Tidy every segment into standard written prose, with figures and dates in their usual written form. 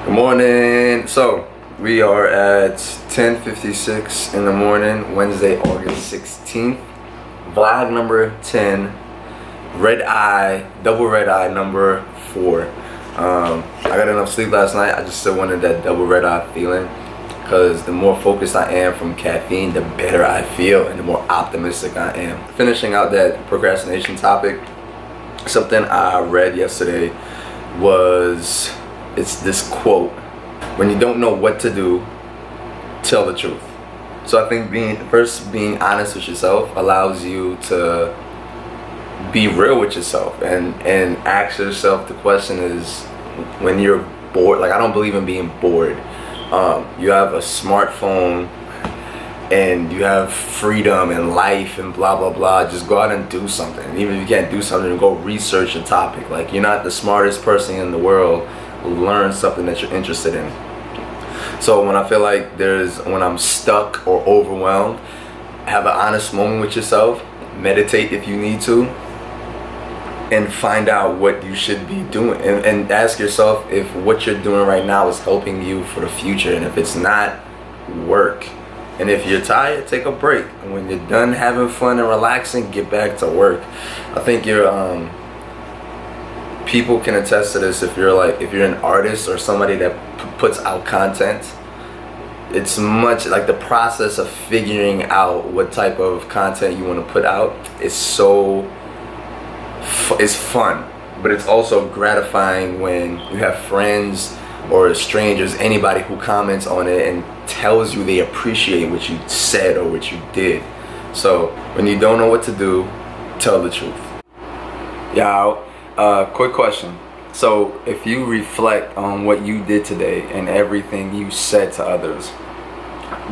Good morning. So we are at 10:56 in the morning, Wednesday, August 16th. Vlog number 10. Double red eye number 4. I got enough sleep last night. I just still wanted that double red eye feeling, because the more focused I am from caffeine, the better I feel and the more optimistic I am. Finishing out that procrastination topic, something I read yesterday was, it's this quote: when you don't know what to do, tell the truth. So I think being honest with yourself allows you to be real with yourself and ask yourself the question is, when you're bored, like I don't believe in being bored. You have a smartphone and you have freedom and life and blah blah blah. Just go out and do something. And even if you can't do something, go research a topic. Like, you're not the smartest person in the world. Learn something that you're interested in. So when I feel like when I'm stuck or overwhelmed, have an honest moment with yourself. Meditate if you need to, and find out what you should be doing, and ask yourself if what you're doing right now is helping you for the future. And if it's not, work. And if you're tired, take a break. And when you're done having fun and relaxing, get back to work. I think people can attest to this. If you're an artist or somebody that puts out content, it's much like the process of figuring out what type of content you want to put out is it's fun, but it's also gratifying when you have friends or strangers, anybody who comments on it and tells you they appreciate what you said or what you did. So when you don't know what to do, tell the truth. Quick question. So if you reflect on what you did today and everything you said to others,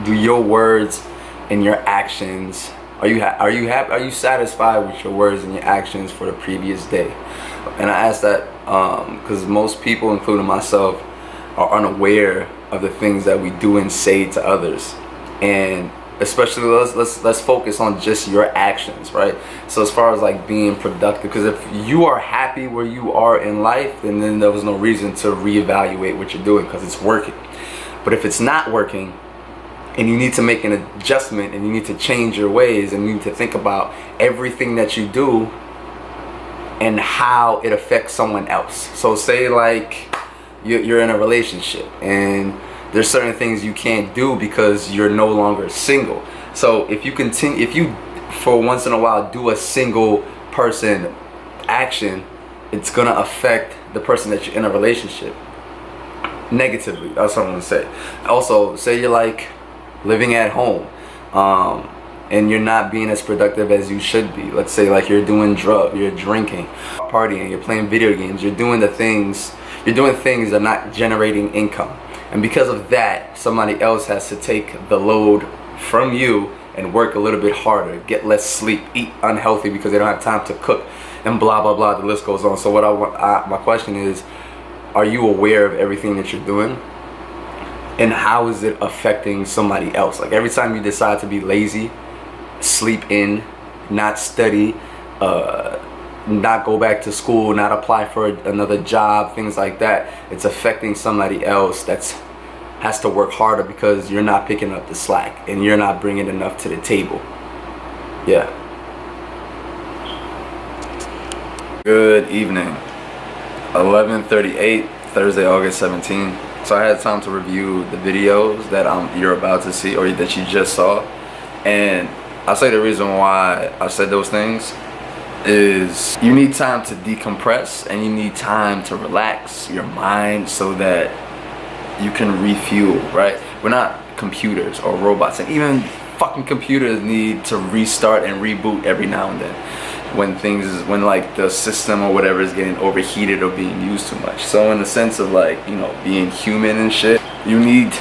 do your words and your actions, are you satisfied with your words and your actions for the previous day? And I ask that because most people, including myself, are unaware of the things that we do and say to others. And especially let's focus on just your actions, right? So as far as like being productive, because if you are happy where you are in life, then there was no reason to reevaluate what you're doing, because it's working. But if it's not working and you need to make an adjustment and you need to change your ways and you need to think about everything that you do and how it affects someone else. So say like you're in a relationship and there's certain things you can't do because you're no longer single. So if you for once in a while do a single person action, it's gonna affect the person that you're in a relationship negatively. That's what I'm gonna say. Also, say you're like living at home and you're not being as productive as you should be. Let's say like you're doing drugs, you're drinking, partying, you're playing video games, you're doing things that are not generating income. And because of that, somebody else has to take the load from you and work a little bit harder, get less sleep, eat unhealthy because they don't have time to cook, and blah blah blah. The list goes on. So my question is, are you aware of everything that you're doing, and how is it affecting somebody else? Like every time you decide to be lazy, sleep in, not study, not go back to school, not apply for another job, things like that, it's affecting somebody else that has to work harder because you're not picking up the slack and you're not bringing enough to the table. Yeah. Good evening. 11:38, Thursday, August 17th. So I had time to review the videos that you're about to see or that you just saw. And I'll say the reason why I said those things is you need time to decompress and you need time to relax your mind so that you can refuel, right? We're not computers or robots, and even fucking computers need to restart and reboot every now and then when like the system or whatever is getting overheated or being used too much. So in the sense of like, being human and shit, you need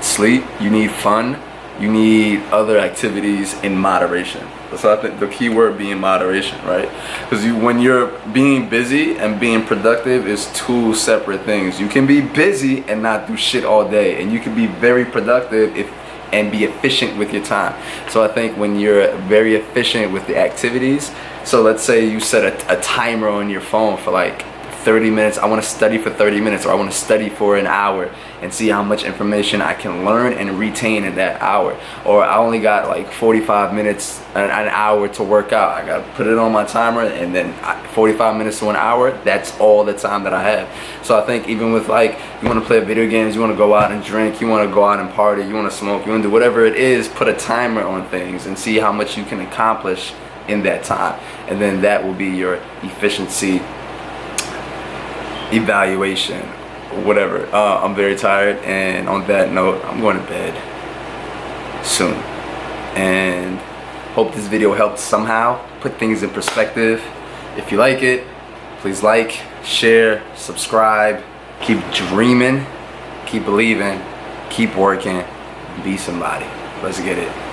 sleep, you need fun, you need other activities in moderation. So I think the key word being moderation, right? Because when you're being busy and being productive is two separate things. You can be busy and not do shit all day, and you can be very productive and be efficient with your time. So I think when you're very efficient with the activities, so let's say you set a timer on your phone for like 30 minutes. I want to study for 30 minutes, or I want to study for an hour and see how much information I can learn and retain in that hour. Or I only got like 45 minutes, an hour to work out. I got to put it on my timer, and then 45 minutes to an hour, that's all the time that I have. So I think even with like, you want to play video games, you want to go out and drink, you want to go out and party, you want to smoke, you want to do whatever it is, put a timer on things and see how much you can accomplish in that time. And then that will be your efficiency evaluation, whatever. I'm very tired, and on that note, I'm going to bed soon. And hope this video helped somehow put things in perspective. If you like it, please like, share, subscribe. Keep dreaming, keep believing, keep working, be somebody. Let's get it.